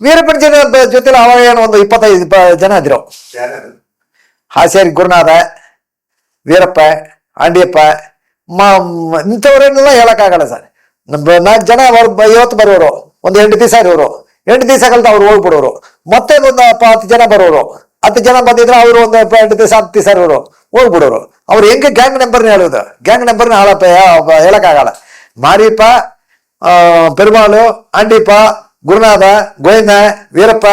ವೀರಪ್ಪನ ಜೊತೆಲಿ ಅವಾಗ ಏನು ಒಂದು 25 ಜನ ಇದ್ರು. ಹಾಸ್ಯಾರಿ ಗುರುನಾಥ, ವೀರಪ್ಪ, ಆಂಡಿಯಪ್ಪ, ಇಂಥವ್ರನ್ನೆಲ್ಲ ಹೇಳಕ್ಕಾಗಲ್ಲ ಸರ್. 4 ಜನ ಇವತ್ತು ಬರೋರು, ಒಂದು 8 ದಿವಸ ಇರೋರು, 8 ದಿವಸ ಕಲ್ತು ಅವ್ರು ಹೋಗ್ಬಿಡೋರು. ಮತ್ತೆ ಒಂದು 10 ಜನ ಬರೋರು, 10 ಜನ ಬಂದಿದ್ರೆ ಅವರು ಒಂದು 8 ದಿವಸ 10 ದಿವಸ ಇರೋರು, ಹೋಗ್ಬಿಡೋರು. ಅವ್ರು ಹೆಂಗೆ ಗ್ಯಾಂಗ್ ನಂಬರ್ನ ಹೇಳೋದು? ಗ್ಯಾಂಗ್ ನಂಬರ್ನ ಹೇಳಕ್ಕಾಗಲ್ಲ. ಮಾರಿಯಪ್ಪ, ಪೆರುಮಾಳು, ಆಂಡಿಪ್ಪ, ಗುರುನಾಥ, ಗೋವಿಂದ, ವೀರಪ್ಪ,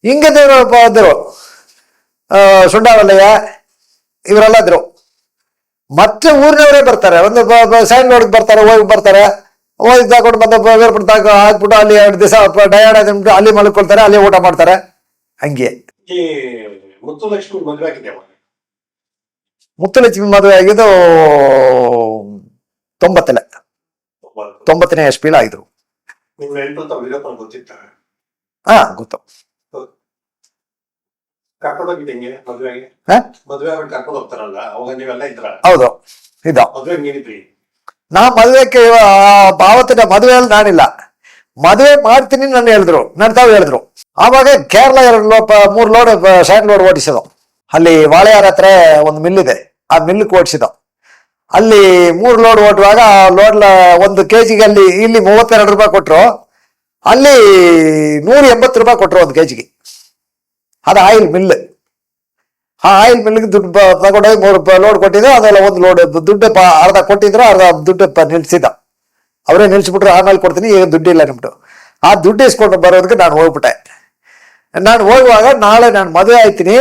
ಹಿಂಗಿದ್ರು ಇದ್ರು. ಸುಂಡಾವಲ್ಲಯ್ಯ, ಇವರೆಲ್ಲ ಇದ್ರು. ಮತ್ತೆ ಊರಿನವರೇ ಬರ್ತಾರೆ, ಒಂದು ಸೈಡ್ ನೋಡಕ್ ಬರ್ತಾರೆ, ಹೋಗಿ ಬರ್ತಾರೆ. ಹೋಗಿ ತಗೊಂಡು ಬಂದ ವೀರಪ್ಪನ ಹಾಕ್ಬಿಟ್ಟು ಅಲ್ಲಿ 2 ದಿವಸ ಡಯಾಡ್ ಆದ್ಬಿಟ್ಟು ಅಲ್ಲಿ ಮಲ್ಕೊಳ್ತಾರೆ, ಅಲ್ಲಿ ಊಟ ಮಾಡ್ತಾರೆ. ಹಂಗೆ ಮುತ್ತುಲಕ್ಷ್ಮಿ ಮದುವೆ ಆಗಿದ್ದು 90ನೇ ಎಸ್ಪಿಲ್ ಆಗಿದ್ರು. ಹಾ, ಗೊತ್ತು. ಹೌದು, ಇದ ನಾ ಮದುವೆಗೆ ಆವತ್ತಿನ ಮದುವೆಯಲ್ಲಿ ನಾನಿಲ್ಲ. ಮದುವೆ ಮಾಡ್ತೀನಿ ನಾನು ಹೇಳಿದ್ರು, ನನ್ನ ತಾವು ಹೇಳಿದ್ರು. ಆವಾಗ ಕೇರಳ 3 ಲೋಡ್ ಸೈಡ್ ಲೋಡ್ ಓಡಿಸಿದ. ಅಲ್ಲಿ ವಾಳೆಯಾರ ಹತ್ರ ಒಂದು ಮಿಲ್ ಇದೆ, ಆ ಮಿಲ್ಕ್ ಓಡಿಸಿದ. ಅಲ್ಲಿ 3 ಲೋಡ್ ಓಡುವಾಗ ಲೋಡ್ 1 kg ಅಲ್ಲಿ ಇಲ್ಲಿ 32 ರೂಪಾಯಿ ಕೊಟ್ರು, ಅಲ್ಲಿ 180 ರೂಪಾಯಿ ಕೊಟ್ರು 1 kg. ಅದು ಆಯಿಲ್ ಮಿಲ್. ಆ ಆಯಿಲ್ ಮಿಲ್ಗೆ ದುಡ್ಡು ತಗೊಂಡೋಗಿ 3 ಲೋಡ್ ಕೊಟ್ಟಿದ್ರು. ಅದೆಲ್ಲ 1 ಲೋಡ್ ದುಡ್ಡು ಅರ್ಧ ಕೊಟ್ಟಿದ್ರು, ಅರ್ಧ ದುಡ್ಡು ನಿಲ್ಸಿದ. ಅವರೇ ನಿಲ್ಸ್ಬಿಟ್ರು, ಆಮೇಲೆ ಕೊಡ್ತೀನಿ, ಈಗ ದುಡ್ಡಿಲ್ಲ ನಿಮ್ದು. ಆ ದುಡ್ಡು ಇಸ್ಕೊಂಡು ಬರೋದಕ್ಕೆ ನಾನು ಹೋಗ್ಬಿಟ್ಟೆ. ನಾನು ಹೋಗುವಾಗ, ನಾಳೆ ನಾನು ಮದುವೆ ಆಯ್ತೀನಿ,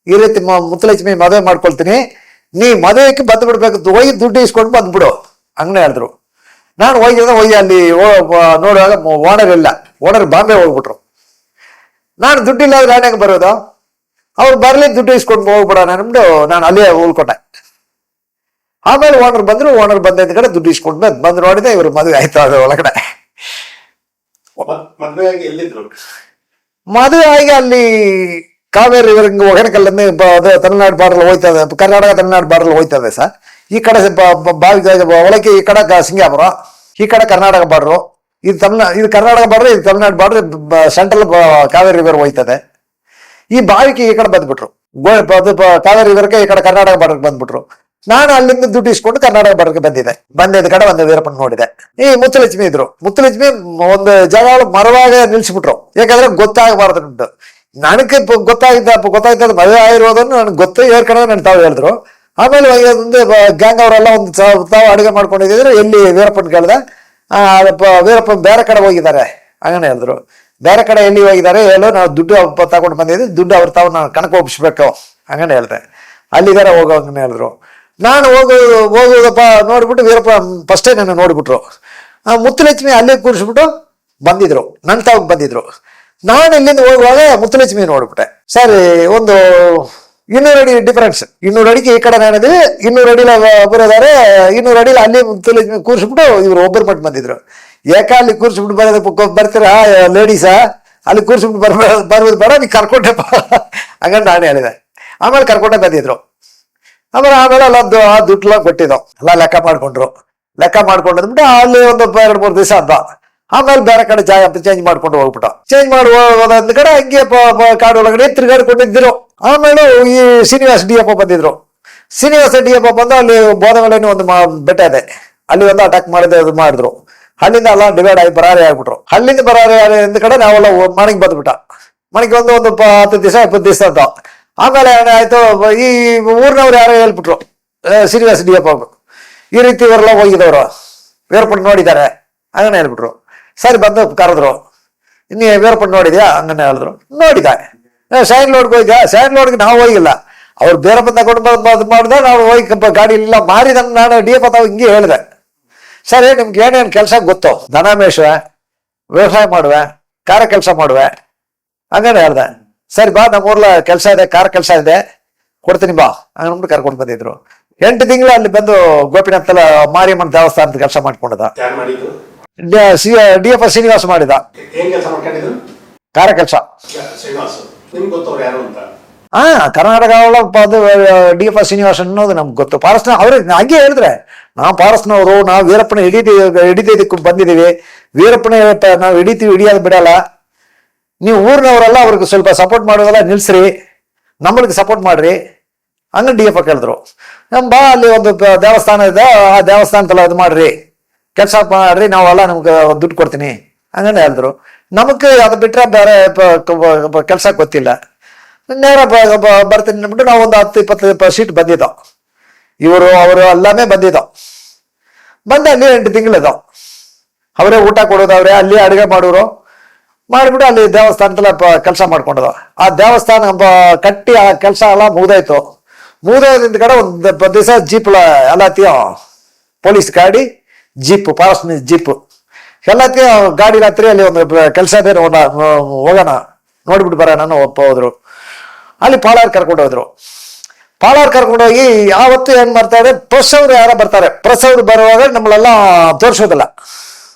ಈ ರೀತಿ ಮುತ್ತುಲಕ್ಷ್ಮಿ ಮದುವೆ ಮಾಡ್ಕೊಳ್ತೀನಿ, ನೀ ಮದುವೆಗೆ ಬಂದು ಬಿಡ್ಬೇಕು, ಹೋಗಿ ದುಡ್ಡು ಇಸ್ಕೊಂಡು ಬಂದ್ಬಿಡು ಹಂಗನೆ ಹೇಳಿದ್ರು. ನಾನು ಹೋಗಿ ಅಲ್ಲಿ ನೋಡುವಾಗ ಓನರ್ ಇಲ್ಲ, ಓನರ್ ಬಾಂಬೆ ಹೋಗ್ಬಿಟ್ರು. ನಾನು ದುಡ್ಡಿಲ್ಲ ಅಂದ್ರೆ ನಾನು ಹೆಂಗೆ ಬರೋದು? ಅವ್ರು ಬರ್ಲಿ, ದುಡ್ಡು ಇಸ್ಕೊಂಡು ಹೋಗ್ಬಿಡೋಣ ಅಂದ್ಬಿಟ್ಟು ನಾನು ಅಲ್ಲೇ ಉಳ್ಕೊಟ್ಟೆ. ಆಮೇಲೆ ಓನರ್ ಬಂದ್ರು, ಓನರ್ ಬಂದ ಕಡೆ ದುಡ್ಡು ಇಸ್ಕೊಂಡು ಬಂದು ನೋಡಿದೆ, ಇವ್ರು ಮದುವೆ ಆಯ್ತು. ಅದ್ರ ಒಳಗಡೆ ಮದುವೆ ಆಗಿ ಅಲ್ಲಿ ಕಾವೇರಿ ಒಗನಕಲ್ಲನ್ನು ತಮಿಳ್ನಾಡು ಬಾರ್ಡರ್ ಹೋಯ್ತದೆ, ಕರ್ನಾಟಕ ತಮಿಳ್ನಾಡು ಬಾರ್ಡರ್ ಹೋಯ್ತದೆ ಸರ್. ಈ ಕಡೆ ಒಳಗೆ, ಈ ಕಡೆ ಸಿಂಗಾಪುರ, ಈ ಕಡೆ ಕರ್ನಾಟಕ ಬಾರ್ಡ್ರು. ಇದು ಕರ್ನಾಟಕ ಬಾರ್ಡ್ರು, ಇದು Tamil Nadu border. Central Kaveri river ಹೋಯ್ತದೆ. ಈ ಬಾವಿಗೆ ಈ ಕಡೆ ಬಂದ್ಬಿಟ್ರು, ಕಾವೇರಿ ರಿವರ್ಗೆ ಈ ಕಡೆ ಕರ್ನಾಟಕ ಬಾರ್ಡರ್ಗೆ ಬಂದ್ಬಿಟ್ರು. ನಾನು ಅಲ್ಲಿಂದ ದುಡ್ಡು ಇಸ್ಕೊಂಡು ಕರ್ನಾಟಕ ಬಾರ್ಡರ್ಗೆ ಬಂದಿದ್ದ ಕಡೆ ಒಂದು ವೀರಪ್ಪನ ನೋಡಿದೆ. ಈ ಮುತ್ತುಲಕ್ಷ್ಮಿ ಇದ್ರು. ಮುತ್ತುಲಕ್ಷ್ಮಿ ಒಂದು ಜಾಗ ಮರವಾಗ ನಿಲ್ಸ್ಬಿಟ್ರು, ಯಾಕಂದ್ರೆ ಗೊತ್ತಾಗಬಾರ್ದು ಉಂಟು. ನನಗೆ ಗೊತ್ತಾಯ್ತದ ಮದುವೆ ಆಗಿರೋದನ್ನು ನನಗೆ ಗೊತ್ತು, ಕಡೆ ನನ್ನ ತಾವು ಹೇಳಿದ್ರು. ಆಮೇಲೆ ಒಂದು ಗ್ಯಾಂಗ್ ಅವರೆಲ್ಲ ಒಂದು ತಾವು ಅಡುಗೆ ಮಾಡ್ಕೊಂಡಿದ್ರು. ಎಲ್ಲಿ ವೀರಪ್ಪನ ಕೇಳಿದೆ, ವೀರಪ್ಪನ್ ಬೇರೆ ಕಡೆ ಹೋಗಿದ್ದಾರೆ ಹಂಗನೆ ಹೇಳಿದ್ರು. ಬೇರೆ ಕಡೆ ಎಲ್ಲಿ ಹೋಗಿದ್ದಾರೆ ಹೇಳೋ, ನಾವು ದುಡ್ಡು ತಗೊಂಡು ಬಂದಿದ್ವಿ, ದುಡ್ಡು ಅವ್ರು ತಾವು ನಾನು ಕಣಕ್ ಒಪ್ಪಿಸ್ಬೇಕು ಹಂಗನೆ ಹೇಳ್ದೆ. ಅಲ್ಲಿಗಾರ ಹೋಗೋಂಗನೆ ಹೇಳಿದ್ರು. ನಾನು ಹೋಗೋದಪ್ಪ ನೋಡ್ಬಿಟ್ಟು ವೀರಪ್ಪ ಫಸ್ಟೇ ನನ್ನ ನೋಡ್ಬಿಟ್ರು. ಮುತ್ತುಲಕ್ಷ್ಮಿ ಅಲ್ಲೇ ಕೂರಿಸ್ಬಿಟ್ಟು ಬಂದಿದ್ರು, ನನ್ನ ತಾವಾಗ ಬಂದಿದ್ರು. ನಾನು ಇಲ್ಲಿಂದ ಹೋಗುವಾಗ ಮುತ್ತುಲಕ್ಷ್ಮಿ ನೋಡ್ಬಿಟ್ಟೆ. ಸರಿ, ಒಂದು 200 ಅಡಿ ಡಿಫರೆನ್ಸ್. 200 ಅಡಿಗೆ ಈ ಕಡೆ ನಾನಿದ್ವಿ, 200 ಅಡಿಲ ಬರೋದಾರೆ. 200 ಅಡಿಲ ಅಲ್ಲಿ ಮುತ್ತುಲಕ್ಷ್ಮಿ ಕೂರಿಸ್ಬಿಟ್ಟು ಇವ್ರು ಒಬ್ಬರು ಮಟ್ಟು ಬಂದಿದ್ರು. ಅಲ್ಲಿ ಕೂರಿಸ್ಬಿಟ್ಟು ಬರ್ತೀರಾ ಲೇಡೀಸ, ಅಲ್ಲಿ ಕೂರಿಸ್ಬಿಟ್ಟು ಬರ್ಬೋದು ಬೇಡ, ನೀ ಕರ್ಕೊಂಡೆಪ್ಪ ಹಂಗಂತ ನಾನು ಹೇಳಿದೆ. ಆಮೇಲೆ ಕರ್ಕೊಂಡೆ ಬಂದಿದ್ರು. ಆಮೇಲೆ ಅಲ್ಲ ಆ ದುಡ್ಡೆಲ್ಲ ಕೊಟ್ಟಿದ್ದವು ಎಲ್ಲ ಲೆಕ್ಕ ಮಾಡ್ಕೊಂಡ್ರು. ಲೆಕ್ಕ ಮಾಡ್ಕೊಂಡ್ಬಿಟ್ಟು ಅಲ್ಲಿ ಒಂದು 2-3 ದಿವಸ ಅದ. ಆಮೇಲೆ ಬೇರೆ ಕಡೆ ಚೇಂಜ್ ಮಾಡ್ಕೊಂಡು ಹೋಗ್ಬಿಟ್ಟು, ಚೇಂಜ್ ಮಾಡಿ ಹೋಗೋದ್ ಕಡೆ ಹಂಗೆ ಕಾಡು ಒಳಗಡೆ ತಿರುಗಾಡ್ಕೊಂಡಿದ್ರು. ಆಮೇಲೆ ಈ ಶ್ರೀನಿವಾಸ ಡಿ.ಎಫ್ ಬಂದಿದ್ರು. ಶ್ರೀನಿವಾಸ ಡಿ.ಎಫ್ ಬಂದು ಅಲ್ಲಿ ಬೋಧಗಳಲ್ಲಿ ಒಂದು ಬೆಟ್ಟ ಇದೆ, ಅಲ್ಲಿ ಒಂದು ಅಟ್ಯಾಕ್ ಮಾಡಿದ್ರು. ಅಲ್ಲಿಂದ ಎಲ್ಲ ಡಿವೈಡ್ ಆಗಿ ಬರಾರಿ ಆಗ್ಬಿಟ್ರು. ಅಲ್ಲಿಂದ ಬರಾರಿ ಅಂದ ಕಡೆ ನಾವೆಲ್ಲ ಮನೆಗೆ ಬಂದ್ಬಿಟ್ಟ. ಮನೆಗೆ ಒಂದು 10 ದಿವಸ 20 ದಿವಸ ಅಂತ. ಆಮೇಲೆ ಏನಾಯ್ತು, ಈ ಊರಿನವ್ರು ಯಾರೋ ಹೇಳ್ಬಿಟ್ರು, ಶ್ರೀನಿವಾಸ ಡಿ.ಎಫ್ ಈ ರೀತಿ ಇವರೆಲ್ಲ ಹೋಗಿದವರು ವೀರಪ್ಪನ ನೋಡಿದ್ದಾರೆ ಹಂಗನೆ ಹೇಳ್ಬಿಟ್ರು. ಸರಿ, ಬಂದು ಕರೆದ್ರು. ಇನ್ನೇ ವೀರಪ್ಪನ ನೋಡಿದ್ಯಾ ಹಂಗನೆ ಹೇಳಿದ್ರು. ನೋಡಿದ. ಶೈನ್ ಲೋಡ್ಗೆ ಹೋಯ್ತಾ? ಶೈನ್ ಲೋಡ್ಗೆ ನಾವು ಹೋಗಿಲ್ಲ, ಅವ್ರು ಬೇರೆ ತಗೊಂಡು ಮಾಡಿದೆ. ನಾವು ಹೋಗಿ ಗಾಡಿ ಇಲ್ಲ ಮಾರಿದ. ನಾನು ಡಿ.ಎಫ್ ತಾವು ಹಿಂಗೆ ಹೇಳಿದೆ, ಸರಿ ನಿಮ್ಗೆ ಏನೇನು ಕೆಲಸ ಗೊತ್ತು? ದನ ಮೇಷುವೆ, ವ್ಯವಸಾಯ ಮಾಡುವೆ, ಕಾರ ಕೆಲಸ ಮಾಡುವೆ ಹಂಗನೆ ಹೇಳ್ದೆ. ಸರಿ ಬಾ, ನಮ್ಮೂರ್ಲ ಕೆಲಸ ಇದೆ, ಕಾರ ಕೆಲಸ ಇದೆ, ಕೊಡ್ತೀನಿ ಬಾ ಹಂಗನ್ಬಿಟ್ಟು ಕರ್ಕೊಂಡು ಬಂದಿದ್ರು. 8 ತಿಂಗಳು ಅಲ್ಲಿ ಬಂದು ಗೋಪಿನಾಥ್ ಮಾರಿಯಮ್ಮನ ದೇವಸ್ಥಾನದ ಕೆಲಸ ಮಾಡ್ಕೊಂಡದ. ಡಿ.ಎಫ್ ಶ್ರೀನಿವಾಸ ಮಾಡಿದ ಕಾರ ಕೆಲಸ. ಕರ್ನಾಟಕ ಡಿ.ಎಫ್ ಶ್ರೀನಿವಾಸ ಅನ್ನೋದು ನಮ್ಗೆ ಗೊತ್ತು. ಪಾರಸ್ನ ಅವ್ರಿಗೆ ಹಂಗೆ ಹೇಳಿದ್ರೆ, ನಾವು ಪಾರಸ್ನವರು, ನಾವು ವೀರಪ್ಪನ ಹಿಡಿದಿದ್ದಕ್ಕೆ ಬಂದಿದ್ದೀವಿ, ವೀರಪ್ಪನ ನಾವು ಹಿಡಿತೀವಿ, ಹಿಡಿಯೋದು ಬಿಡಲ್ಲ, ನೀವು ಊರಿನವರೆಲ್ಲ ಅವ್ರಿಗೆ ಸ್ವಲ್ಪ ಸಪೋರ್ಟ್ ಮಾಡೋದೆಲ್ಲ ನಿಲ್ಸ್ರಿ, ನಮ್ಮಳಿಗೆ ಸಪೋರ್ಟ್ ಮಾಡ್ರಿ ಹಂಗ DF ಕೇಳಿದ್ರು. ಬಾ ಅಲ್ಲಿ ಒಂದು ದೇವಸ್ಥಾನ ಇದೆ, ಆ ದೇವಸ್ಥಾನದಲ್ಲ ಅದು ಮಾಡ್ರಿ, ಕೆಲಸ ಮಾಡ್ರಿ, ನಾವೆಲ್ಲ ನಿಮ್ಗೆ ದುಡ್ಡು ಕೊಡ್ತೀನಿ ಹಂಗಂತ ಹೇಳಿದ್ರು. ನಮಗೆ ಅದು ಬಿಟ್ರೆ ಬೇರೆ ಕೆಲಸ ಗೊತ್ತಿಲ್ಲ. ನೇರ ಬರ್ತೀನಿ ಅಂದ್ಬಿಟ್ಟು ನಾವು ಒಂದು 10-20 ಸೀಟ್ ಬಂದಿದ್ದೋ, ಇವರು ಅವರು ಎಲ್ಲಾமே ಬಂದಿದ್ದೋ. ಬಂದು ಅಲ್ಲಿ 8 ತಿಂಗಳಿದ್ದೋ, ಅವರೇ ಊಟ ಕೊಡೋದು, ಅವರೇ ಅಲ್ಲಿ ಅಡುಗೆ ಮಾಡೋರು, ಮಾಡಿಬಿಟ್ಟು ಅಲ್ಲಿ ದೇವಸ್ಥಾನದಲ್ಲ ಕೆಲಸ ಮಾಡ್ಕೊಂಡದ. ಆ ದೇವಸ್ಥಾನ ಕಟ್ಟಿ ಆ ಕೆಲಸ ಎಲ್ಲ ಮುಗ್ದಾಯ್ತು. ಮುಗ್ದೋದ್ರಿಂದ ಕಡೆ ಒಂದು ದಿವಸ ಜೀಪ್ ಎಲ್ಲತ್ತೀಯ ಪೊಲೀಸ್ ಗಾಡಿ, ಜೀಪ್, ಫಾರೆಸ್ಟ್ ಜೀಪ್ ಎಲ್ಲತ್ತೀಯ ಗಾಡಿ ರಾತ್ರಿ ಅಲ್ಲಿ ಒಂದು ಕೆಲಸ ಇದೆ, ಹೋಗೋಣ ನೋಡ್ಬಿಟ್ಟು ಬರೋಣ ಹೋದ್ರು. ಅಲ್ಲಿ ಪಾಳಾರ್ ಕರ್ಕೊಂಡು ಹೋದ್ರು. ಪಾಳಾರ್ ಕರ್ಕೊಂಡೋಗಿ ಆವತ್ತು ಏನ್ ಮಾಡ್ತಾರೆ, ಪ್ರೆಸ್ ಅವ್ರು ಯಾರ ಬರ್ತಾರೆ, ಪ್ರೆಸ್ ಅವ್ರು ಬರುವಾಗ ನಮ್ಮಳೆಲ್ಲ ತೋರಿಸೋದಿಲ್ಲ,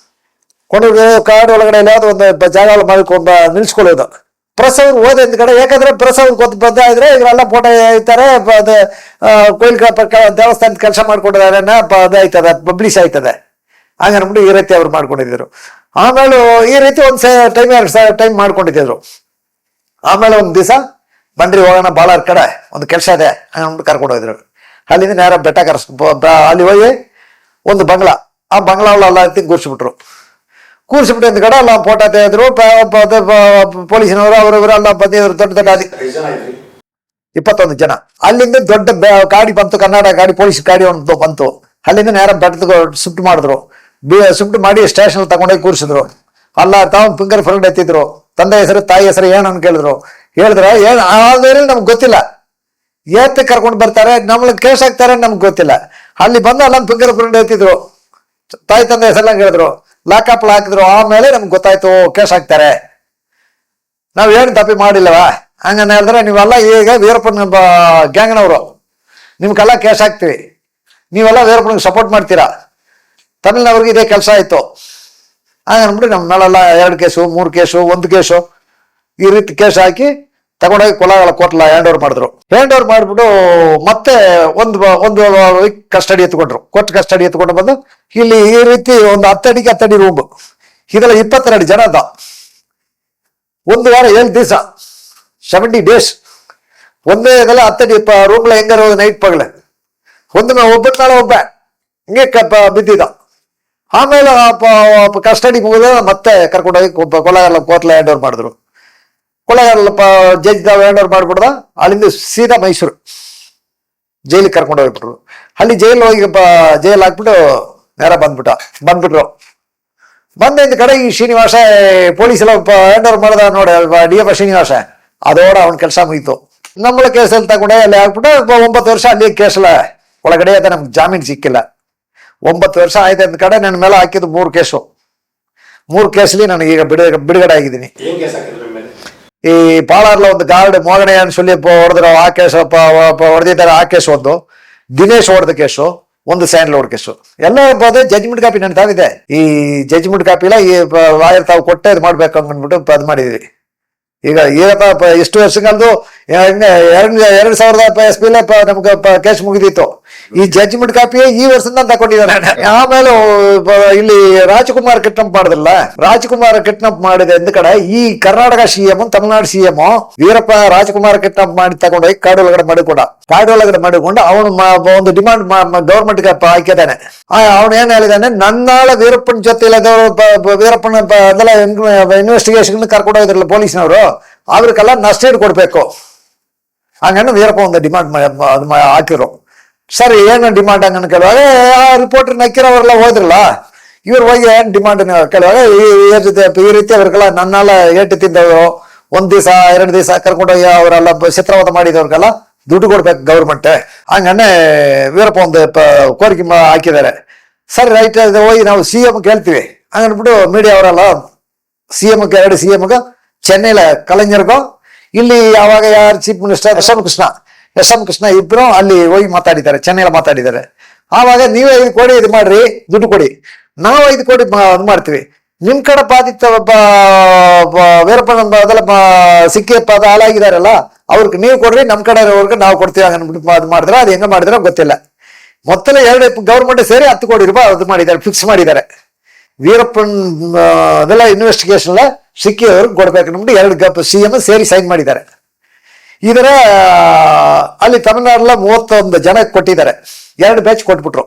ಕೊಂಡೋಗಿ ಕಾಡು ಒಳಗಡೆ ಯಾವ್ದು ಒಂದು ಜಾಗ ಮಾಡ್ಕೊಂಡು ನಿಲ್ಸ್ಕೊಳ್ಳೋದು. ಪ್ರೆಸ್ ಅವ್ರು ಹೋದ ಕಡೆ, ಯಾಕಂದ್ರೆ ಪ್ರೆಸ್ ಅವ್ರು ಗೊತ್ತು ಬಂದ ಇದ್ರೆ ಇವರೆಲ್ಲ ಫೋಟೋ ಐತಾರೆ, ಅದು ಕೊಯ್ಲ್ ದೇವಸ್ಥಾನದ ಕೆಲಸ ಮಾಡ್ಕೊಂಡಿದ್ದಾರೆ ಅದಾಯ್ತದೆ, ಪಬ್ಲಿಷ್ ಆಯ್ತದೆ ಹಂಗ ಅನ್ಬಿಟ್ಟು ಈ ರೀತಿ ಅವ್ರು ಮಾಡ್ಕೊಂಡಿದ್ರು. ಆಮೇಲೆ ಈ ರೀತಿ ಒಂದು ಟೈಮ್ ಮಾಡ್ಕೊಂಡಿದ್ರು. ಆಮೇಲೆ ಒಂದು ದಿವಸ ಬನ್ರಿ ಹೋಗೋಣ ಬಾಳಾರ್ ಕಡೆ ಒಂದು ಕೆಲಸ ಇದೆ ಅಂದ್ಬಿಟ್ಟು ಕರ್ಕೊಂಡು ಹೋಗಿದ್ರು. ಅಲ್ಲಿಂದ ನೇರ ಬೆಟ್ಟ ಅಲ್ಲಿ ಹೋಗಿ ಒಂದು ಬಂಗ್ಲಾ, ಆ ಬಂಗ್ಲಾವಲ್ಲ ಕೂರಿಸ್ಬಿಟ್ರು. ಕೂರಿಸ್ಬಿಟ್ಟು ಒಂದು ಕಡೆ ಎಲ್ಲ ಫೋಟೋ ತೆಗೆದ್ರು. ಪೊಲೀಸಿನವರು ಅವರವರು ಎಲ್ಲ ಬಂದಿದ್ರು, ದೊಡ್ಡ ದೊಡ್ಡ 21 ಜನ. ಅಲ್ಲಿಂದ ದೊಡ್ಡ ಗಾಡಿ ಬಂತು, ಕರ್ನಾಟಕ ಗಾಡಿ, ಪೊಲೀಸ್ ಗಾಡಿ ಒಂದು ಬಂತು. ಅಲ್ಲಿಂದ ನೇರ ಬೆಟ್ಟದ ಶಿಫ್ಟ್ ಮಾಡಿದ್ರು. ಶಿಫ್ಟ್ ಮಾಡಿ ಸ್ಟೇಷನ್ ತಗೊಂಡೋಗಿ ಕೂರಿಸಿದ್ರು. ಅಲ್ಲ ತಾವು ಫಿಂಗರ್ ಫ್ರಂಟ್ ಎತ್ತಿದ್ರು. ತಂದೆ ಹೆಸರು ತಾಯಿ ಹೆಸರು ಏನನ್ನು ಕೇಳಿದ್ರು. ಹೇಳಿದ್ರ ಏನ್ ಆದ್ರೆ ನಮ್ಗೆ ಗೊತ್ತಿಲ್ಲ, ಏತ್ ಕರ್ಕೊಂಡು ಬರ್ತಾರೆ, ನಮ್ಗೆ ಕೇಸ್ ಹಾಕ್ತಾರೆ ನಮ್ಗೆ ಗೊತ್ತಿಲ್ಲ. ಅಲ್ಲಿ ಬಂದು ಅಲ್ಲ ಫಿಂಗರ್ ಫ್ರಂಟ್ ಎತ್ತಿದ್ರು, ತಾಯಿ ತಂದೆ ಹೆಸರೆಲ್ಲ ಹೇಳಿದ್ರು, ಲಾಕಪ್ ಹಾಕಿದ್ರು. ಆಮೇಲೆ ನಮ್ಗೆ ಗೊತ್ತಾಯ್ತು ಕೇಸ್ ಹಾಕ್ತಾರೆ, ನಾವ್ ಏನು ತಪ್ಪಿ ಮಾಡಿಲ್ಲವಾ ಹಂಗನ್ನ ಹೇಳಿದ್ರೆ, ನೀವೆಲ್ಲ ಈಗ ವೀರಪ್ಪನ ಗ್ಯಾಂಗ್ನವರು, ನಿಮ್ಗೆಲ್ಲ ಕೇಸ್ ಹಾಕ್ತಿವಿ, ನೀವೆಲ್ಲ ವೀರಪ್ಪನಿಗೆ ಸಪೋರ್ಟ್ ಮಾಡ್ತೀರಾ, ತಮಿಳ್ನವ್ರಿಗೆ ಇದೇ ಕೆಲಸ ಆಯ್ತು ಹಂಗನ್ಬಿಟ್ಟು ನಮ್ಮ ಮೇಲೆಲ್ಲ 2 ಕೇಸು 3 ಕೇಸು 1 ಕೇಸು ಈ ರೀತಿ ಕೇಸ್ ಹಾಕಿ ತಗೊಂಡೋಗಿ ಕೊಲಗಳ ಕೋರ್ಟ್ಲ ಹ್ಯಾಂಡ್ ಓವರ್ ಮಾಡಿದ್ರು. ಹ್ಯಾಂಡ್ ಓವರ್ ಮಾಡಿಬಿಟ್ಟು ಮತ್ತೆ ಒಂದು ವೀಕ್ ಕಸ್ಟಡಿ ಎತ್ಕೊಂಡ್ರು. ಕೋರ್ಟ್ ಕಸ್ಟಡಿ ಎತ್ಕೊಂಡು ಬಂದು ಇಲ್ಲಿ ಈ ರೀತಿ ಒಂದು 10 ಅಡಿಗೆ 10 ಅಡಿ ರೂಮ್, ಇದೆಲ್ಲ 22 ಜನ ಅದ. 1 ವಾರ 7 ದಿವಸ 70 ಡೇಸ್ ಒಂದೇ ಇದೆಲ್ಲ 10 ಅಡಿ ರೂಮ್ಲ ಹೆಂಗಾರ ನೈಟ್ ಪಗಲೆ ಒಂದು ಒಬ್ಬನ ನಾಳೆ ಒಬ್ಬ ಹಿಂಗೆ ಬಿದ್ದಿದ್ದ. ಆಮೇಲೆ ಕಸ್ಟಡಿ ಮುಗಿದ ಮತ್ತೆ ಕರ್ಕೊಂಡೋಗಿ ಕೊಲೆಗಾರಲ ಕೋರ್ಟ್ಲ ಹ್ಯಾಂಡ್ ಓವರ್ ಮಾಡಿದ್ರು. ಕೊಲೆಗಾರಲ ಜಡ್ಜ್ ಹ್ಯಾಂಡ್ ಓವರ್ ಮಾಡ್ಬಿಡ್ದ. ಅಲ್ಲಿಂದ ಸೀದಾ ಮೈಸೂರು ಜೈಲಿಗೆ ಕರ್ಕೊಂಡು ಹೋಗ್ಬಿಟ್ರು. ಅಲ್ಲಿ ಜೈಲ್ ಹೋಗಿ ಜೈಲ್ ಹಾಕ್ಬಿಟ್ಟು ನೇರ ಬಂದ್ಬಿಟ್ರು. ಬಂದ ಕಡೆ ಈ ಶ್ರೀನಿವಾಸ ಪೊಲೀಸ್ ಎಲ್ಲ ಹ್ಯಾಂಡ್ ಓವರ್ ಮಾಡ್ದ ನೋಡಿ, DF ಶ್ರೀನಿವಾಸ, ಅದೋಡ ಅವನ ಕೆಲಸ ಮುಗಿತು. நம்மள ಕೇಸಲ್ಲಿ ತಗೊಂಡೆ ಅಲ್ಲಿ ಹಾಕ್ಬಿಟ್ಟು 9 ವರ್ಷ ಅಲ್ಲಿ ಕೇಸಲ್ಲ ಒಳಗಡೆ ಅದ, ನಮ್ಗೆ ಜಾಮೀನು ಸಿಕ್ಕಿಲ್ಲ. 9 ವರ್ಷ ಆಯ್ತು ಅಂದ ಕಡೆ ನನ್ನ ಮೇಲೆ ಹಾಕಿದ್ದು 3 ಕೇಸು. 3 ಕೇಸಲ್ಲಿ ನನಗೆ ಈಗ ಬಿಡುಗಡೆ ಆಗಿದ್ದೀನಿ. ಈ ಪಾಳಾರ್ಲ ಒಂದು ಗಾರ್ಡ್ ಮೋಗಣೆ ಅನ್ಸೊಲ್ಲಿ ಹೊಡೆದ್ರು, ಆ ಕೇಸು ಹೊಡೆದಿದ್ದಾರೆ, ಆ ಕೇಸು ಒಂದು. ದಿನೇಶ್ ಹೊಡೆದ ಕೇಸು, ಒಂದು ಸ್ಯಾಂಡ್ ಲೋಡ್ ಕೇಸು ಎಲ್ಲ ಅದೇ ಜಡ್ಜ್ಮೆಂಟ್ ಕಾಪಿ ನನ್ನ ತಾವಿದೆ. ಈ ಜಡ್ಜ್ಮೆಂಟ್ ಕಾಪಿಲ್ಲ ಈ ಲಾಯರ್ ತಾವು ಕೊಟ್ಟೆ ಇದು ಮಾಡ್ಬೇಕು ಅಂದ್ಬಿಟ್ಟು ಅದು ಮಾಡಿದ್ವಿ. ಈಗ ಏನಪ್ಪ ಎಷ್ಟು ವರ್ಷಗಳದು 2000 SP ನಮ್ಗೆ ಕೇಸ್ ಮುಗಿದಿತ್ತು. ಈ ಜಡ್ಜ್ಮೆಂಟ್ ಕಾಪಿ ಈ ವರ್ಷದಿಂದ ತಗೊಂಡಿದ್ದಾನೆ. ಆಮೇಲೆ ಇಲ್ಲಿ ರಾಜ್ಕುಮಾರ್ ಕಿಡ್ನಾಪ್ ಮಾಡಿದ್ರಲ್ಲ, ರಾಜ್ಕುಮಾರ್ ಕಿಡ್ನಾಪ್ ಮಾಡಿದೆ ಎಂದ ಕಡೆ ಈ Karnataka CM Tamil Nadu CM Veerappa Rajkumar kidnap ಮಾಡಿ ತಗೊಂಡೋಗಿ ಕಾಡು ಒಳಗಡೆ ಮಾಡಿಕೊಂಡು ಅವನು ಒಂದು ಡಿಮಾಂಡ್ ಗವರ್ಮೆಂಟ್ ಹಾಕಿದ್ದಾನೆ. ಅವನು ಏನ್ ಹೇಳಿದಾನೆ, ನನ್ನಾಳೆ ವೀರಪ್ಪನ ಜೊತೆ ವೀರಪ್ಪನ ಅದೆಲ್ಲ ಇನ್ವೆಸ್ಟಿಗೇಷನ್ ಕರ್ಕೊಂಡು ಹೋಗಿದ್ರಲ್ಲ ಪೊಲೀಸ್ನವರು, ಅವ್ರಿಗೆಲ್ಲ ನಷ್ಟ ಕೊಡ್ಬೇಕು ಹಂಗನ್ನು ವೀರಪ್ಪ ಒಂದು ಡಿಮಾಂಡ್ ಹಾಕಿರು. ಸರಿ ಏನು ಡಿಮಾಂಡ್ ಹಂಗನ್ನು ಕೇಳುವಾಗ ಆ ರಿಪೋರ್ಟರ್ ನಕ್ಕಿರೋರೆಲ್ಲ ಹೋದ್ರಲ್ಲ, ಇವ್ರು ಹೋಗಿ ಏನ್ ಡಿಮಾಂಡ್ ಕೇಳುವಾಗ ಈ ರೀತಿ ಅವ್ರಿಗೆಲ್ಲ ನನ್ನೆಲ್ಲ ಏಟು ತಿಂದವರು 1 ದಿವಸ 2 ದಿವಸ ಕರ್ಕೊಂಡೋಗಿ ಅವರೆಲ್ಲ ಚಿತ್ರವಾದ ಮಾಡಿದವ್ರಿಗೆಲ್ಲ ದುಡ್ಡು ಕೊಡ್ಬೇಕು ಗೌರ್ಮೆಂಟ್ ಹಂಗನ್ನೇ ವೀರಪ್ಪ ಒಂದು ಕೋರಿಕೆ ಹಾಕಿದ್ದಾರೆ. ಸರಿ ರೈಟ್, ಹೋಗಿ ನಾವು CM ಕೇಳ್ತೀವಿ ಹಂಗನ್ಬಿಟ್ಟು ಮೀಡಿಯಾ ಅವರೆಲ್ಲ CM 2 CM ಚೆನ್ನೈಲ ಕಲಂಜರ್ಗೋ, ಇಲ್ಲಿ ಯಾವಾಗ ಯಾರು chief minister S M Krishna ಇಬ್ರು ಅಲ್ಲಿ ಹೋಗಿ ಮಾತಾಡಿದ್ದಾರೆ, ಚೆನ್ನೈಲ ಮಾತಾಡಿದ್ದಾರೆ. ಆವಾಗ ನೀವೇ 5 ಕೋಟಿ ಇದು ಮಾಡ್ರಿ, ದುಡ್ಡು ಕೊಡಿ, ನಾವು 5 ಕೋಟಿ ಇದು ಮಾಡ್ತೀವಿ, ನಿಮ್ ಕಡೆ ಬಾಧಿತ ವೀರಪ್ಪನ ಅದೆಲ್ಲ ಸಿಕ್ಕಿ ಹಾಳಾಗಿದಾರಲ್ಲ ಅವ್ರಿಗೆ ನೀವು ಕೊಡ್ರಿ, ನಮ್ ಕಡೆವರ್ಗೆ ನಾವು ಕೊಡ್ತೀವಿ ಹಂಗನ್ಬಿಟ್ಟು ಅದು ಮಾಡಿದ್ರೆ, ಅದು ಹೆಂಗ ಮಾಡಿದ್ರೆ ಗೊತ್ತಿಲ್ಲ. ಮೊದಲ 2 ಗೌರ್ಮೆಂಟ್ ಸೇರಿ 10 ಕೋಟಿ ರೂಪಾಯಿ ಅದು ಮಾಡಿದ್ದಾರೆ, ಫಿಕ್ಸ್ ಮಾಡಿದ್ದಾರೆ. ವೀರಪ್ಪನ್ ಅದೆಲ್ಲ ಇನ್ವೆಸ್ಟಿಗೇಷನ್ ಎಲ್ಲ ಸಿಕ್ಕಿದವ್ರಿಗೆ ಕೊಡ್ಬೇಕು ನಮ್ದು 2 CM ಸೇರಿ ಸೈನ್ ಮಾಡಿದ್ದಾರೆ. ಇದರ ಅಲ್ಲಿ ತಮಿಳ್ನಾಡಲ್ಲ 31 ಜನಕ್ಕೆ ಕೊಟ್ಟಿದ್ದಾರೆ, 2 ಬ್ಯಾಚ್ ಕೊಟ್ಬಿಟ್ರು.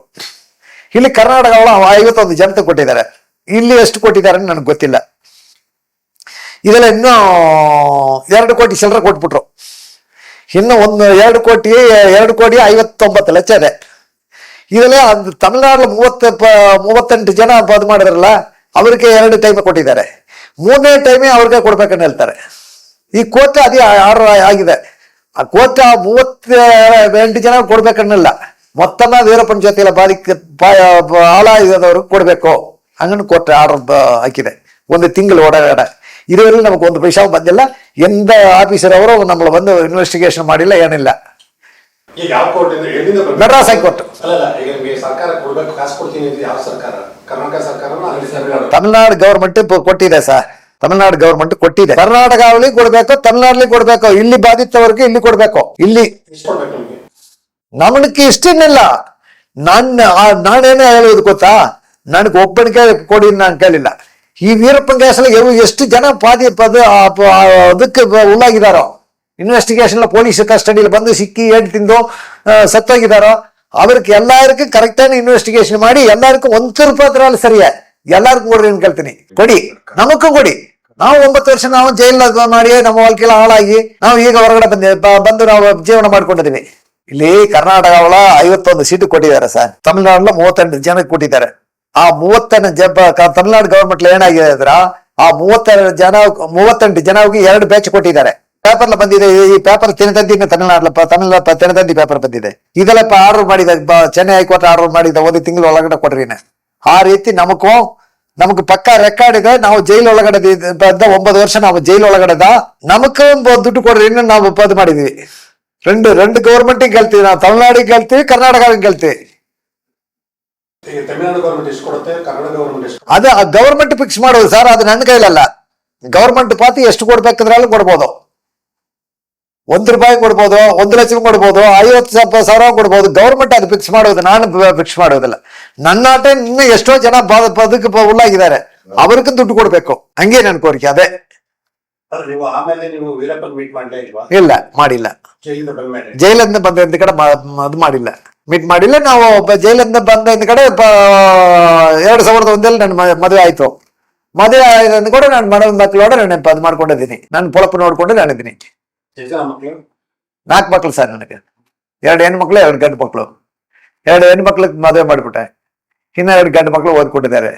ಇಲ್ಲಿ ಕರ್ನಾಟಕ 51 ಜನತೆ ಕೊಟ್ಟಿದ್ದಾರೆ. ಇಲ್ಲಿ ಎಷ್ಟು ಕೊಟ್ಟಿದ್ದಾರೆ ನನಗೆ ಗೊತ್ತಿಲ್ಲ. ಇದೆಲ್ಲ ಇನ್ನೂ 2 ಕೋಟಿ ಚಿಲ್ಲರೆ ಕೊಟ್ಬಿಟ್ರು. ಇನ್ನು 2 ಕೋಟಿ 59 ಲಕ್ಷ ಇದೆ. ಇದೆಲ್ಲ ತಮಿಳ್ನಾಡಲ್ಲಿ 38 ಜನ ಅದು ಮಾಡಿದ್ರಲ್ಲ, ಅವ್ರಿಗೆ 2 ಟೈಮ್ ಕೊಟ್ಟಿದ್ದಾರೆ. 3ನೇ ಟೈಮೇ ಅವ್ರಿಗೆ ಕೊಡ್ಬೇಕಂತ ಹೇಳ್ತಾರೆ. ಈ ಕೋರ್ಟ್ ಅದೇ ಆರ್ಡರ್ ಆಗಿದೆ. ಆ ಕೋರ್ಟ್ 38 ಜನ ಕೊಡ್ಬೇಕನ್ನಲ್ಲ, ಮೊತ್ತನ ವೀರಪ್ಪನ ಜೊತೆಲ್ಲ ಹಾಳಾಗಿದವರು ಕೊಡ್ಬೇಕು ಹಂಗನ್ನು ಕೋರ್ಟ್ ಆರ್ಡರ್ ಹಾಕಿದೆ. 1 ತಿಂಗಳು ಒಳಗಡೆ. ಇದುವರೆಗೂ ನಮಗೆ 1 ಪೈಸಾ ಬಂದಿಲ್ಲ. ಎಂದ ಆಫೀಸರ್ ಅವರು ನಮ್ಮನ್ನು ಬಂದು ಇನ್ವೆಸ್ಟಿಗೇಷನ್ ಮಾಡಿಲ್ಲ, ಏನಿಲ್ಲ. ಮೆಡ್ರಾಸ್ ಹೈಕೋರ್ಟ್. ತಮಿಳ್ನಾಡು ಗೌರ್ಮೆಂಟ್ ಕೊಟ್ಟಿದೆ ಸರ್, ತಮಿಳ್ನಾಡು ಗೌರ್ಮೆಂಟ್ ಕೊಟ್ಟಿದೆ. ಕರ್ನಾಟಕ ಅವಳಿಗೆ ಕೊಡ್ಬೇಕು, ತಮಿಳ್ನಾಡಲ್ಲಿ ಕೊಡ್ಬೇಕು. ಇಲ್ಲಿ ಬಾಧಿತವ್ರಿಗೆ ಇಲ್ಲಿ ಕೊಡ್ಬೇಕು. ಇಲ್ಲಿ ನಮ್ಮಕ್ಕೆ ಇಷ್ಟನ್ನೆಲ್ಲ ನಾನೇನೇ ಹೇಳೋದು ಗೊತ್ತಾ, ನನಗೆ ಒಬ್ಬನಿಗೆ ಕೊಡಿ ನಾನು ಕೇಳಿಲ್ಲ. ಈ ವೀರಪ್ಪನ ಕೇಸಲ್ಲಿ ಎಷ್ಟು ಜನ ಅದಕ್ಕೆ ಉಳ್ಳಾಗಿದಾರೋ, ಇನ್ವೆಸ್ಟಿಗೇಷನ್ ಪೊಲೀಸ್ ಕಸ್ಟಡಿಯಲ್ಲಿ ಬಂದು ಸಿಕ್ಕಿ ಏಟ್ ತಿಂದು ಸತ್ತೋಗಿದಾರೋ ಅವ್ರಿಗೆ ಎಲ್ಲರಿಗೂ ಕರೆಕ್ಟಾಗಿ ಇನ್ವೆಸ್ಟಿಗೇಷನ್ ಮಾಡಿ ಎಲ್ಲರಿಗೂ 1 ರೂಪಾಯಿ ಸರಿಯೇ ಎಲ್ಲರಿಗೂ ಕೊಡ್ರಿ ಅಂತ ಕೇಳ್ತೀನಿ. ಕೊಡಿ, ನಮಗೂ ಕೊಡಿ. ನಾವು 9 ವರ್ಷ ನಾವು ಜೈಲ್ ಮಾಡಿ ನಮ್ಮ ವಕೀಲ ಹಾಳಾಗಿ ನಾವು ಈಗ ಹೊರಗಡೆ ಬಂದು ನಾವು ಜೀವನ ಮಾಡ್ಕೊಂಡಿದೀವಿ. ಇಲ್ಲಿ ಕರ್ನಾಟಕ 51 ಸೀಟು ಕೊಟ್ಟಿದ್ದಾರೆ ಸರ್, ತಮಿಳ್ನಾಡಲ್ಲ 38 ಜನಕ್ಕೆ ಕೊಟ್ಟಿದ್ದಾರೆ. ಆ 38 ತಮಿಳ್ನಾಡು ಗವರ್ಮೆಂಟ್ ಏನಾಗಿದೆ ಅಂದ್ರ ಆ 38 ಜನಕ್ಕೆ 2 ಬ್ಯಾಚ್ ಕೊಟ್ಟಿದ್ದಾರೆ. ಪೇಪರ್ ಬಂದಿದೆ, ಈ ಪೇಪರ್ ತಿನತಂದಿ ತಮಿಳ್ನಾಡು ತಿನತಂದಿ ಪೇಪರ್ ಬಂದಿದೆ. ಇದೆಲ್ಲ ಆರ್ಡರ್ ಮಾಡಿದ ಚೆನ್ನೈ ಹೈಕೋರ್ಟ್ ಆರ್ಡರ್ ಮಾಡಿದ 1 ತಿಂಗಳು ಒಳಗಡೆ ಕೊಡ್ರಿ. ಆ ರೀತಿ ನಮಗೂ ಪಕ್ಕ ರೆಕಾರ್ಡ್ ಇದೆ. ನಾವು ಜೈಲ್ ಒಳಗಡೆ 9 ವರ್ಷ ನಾವು ಜೈಲ್ ಒಳಗಡೆದ, ನಮಗೂ ದುಡ್ಡು ಕೊಡ್ರಿ ನಾವು ಅದು ಮಾಡಿದ್ವಿ. రెండు ಗೌರ್ಮೆಂಟಿಗೆ ಗೆಲ್ತೀವಿ ನಾವು, ತಮಿಳ್ನಾಡಿಗೆ ಗೆಲ್ತೀವಿ, ಕರ್ನಾಟಕಕ್ಕೆ ಗೆಲ್ತೀವಿ. ಅದು ಗೌರ್ಮೆಂಟ್ ಫಿಕ್ಸ್ ಮಾಡೋದು ಸರ್, ಅದು ನನ್ನ ಕೈಲಲ್ಲ. ಗೌರ್ಮೆಂಟ್ ಪಾತಿ ಎಷ್ಟು ಕೊಡ್ಬೇಕಂದ್ರಲ್ಲೂ ಕೊಡ್ಬೋದು. 1 ರೂಪಾಯಿ ಕೊಡ್ಬೋದು, 1 ಲಕ್ಷ ಕೊಡ್ಬೋದು, 50,000 ಕೊಡ್ಬೋದು. ಗೌರ್ಮೆಂಟ್ ಅದು ಫಿಕ್ಸ್ ಮಾಡೋದು, ನಾನು ಫಿಕ್ಸ್ ಮಾಡೋದಿಲ್ಲ. ನನ್ನ ಆಟ ಇನ್ನು ಎಷ್ಟೋ ಜನ ಬದುಕು ಉಳ್ಳಾಗಿದ್ದಾರೆ, ಅವ್ರಿಗೂ ದುಡ್ಡು ಕೊಡ್ಬೇಕು. ಹಂಗೆ ನನ್ನ ಕೋರಿಕೆ ಅದೇ. ಇಲ್ಲ, ಮಾಡಿಲ್ಲ. ಜೈಲಿಂದ ಬಂದ ಕಡೆ ಅದು ಮಾಡಿಲ್ಲ, ಮೀಟ್ ಮಾಡಿಲ್ಲ. ನಾವು ಜೈಲಿಂದ ಬಂದ ಕಡೆ 2001 ನನ್ನ ಮದುವೆ ಆಯ್ತು. ಮದುವೆ ಆಯ್ತು ಕೂಡ ನಾನು ಮಕ್ಕಳೋಡ ನಾನು ಅದು ಮಾಡ್ಕೊಂಡಿದ್ದೀನಿ. ನಾನು ಪೊಳಪು ನೋಡ್ಕೊಂಡು ನಾನಿದ್ದೀನಿ. 4 ಮಕ್ಳು ಸರ್ ನನಗೆ. 2 ಹೆಣ್ಮಕ್ಳು 2 ಗಂಡು ಮಕ್ಳು. 2 ಹೆಣ್ಮಕ್ಳಿಗೆ ಮದುವೆ ಮಾಡಿಬಿಟ್ಟೆ, ಇನ್ನ 2 ಗಂಡು ಮಕ್ಳು ಓದ್ಕೊಂಡಿದ್ದಾರೆ.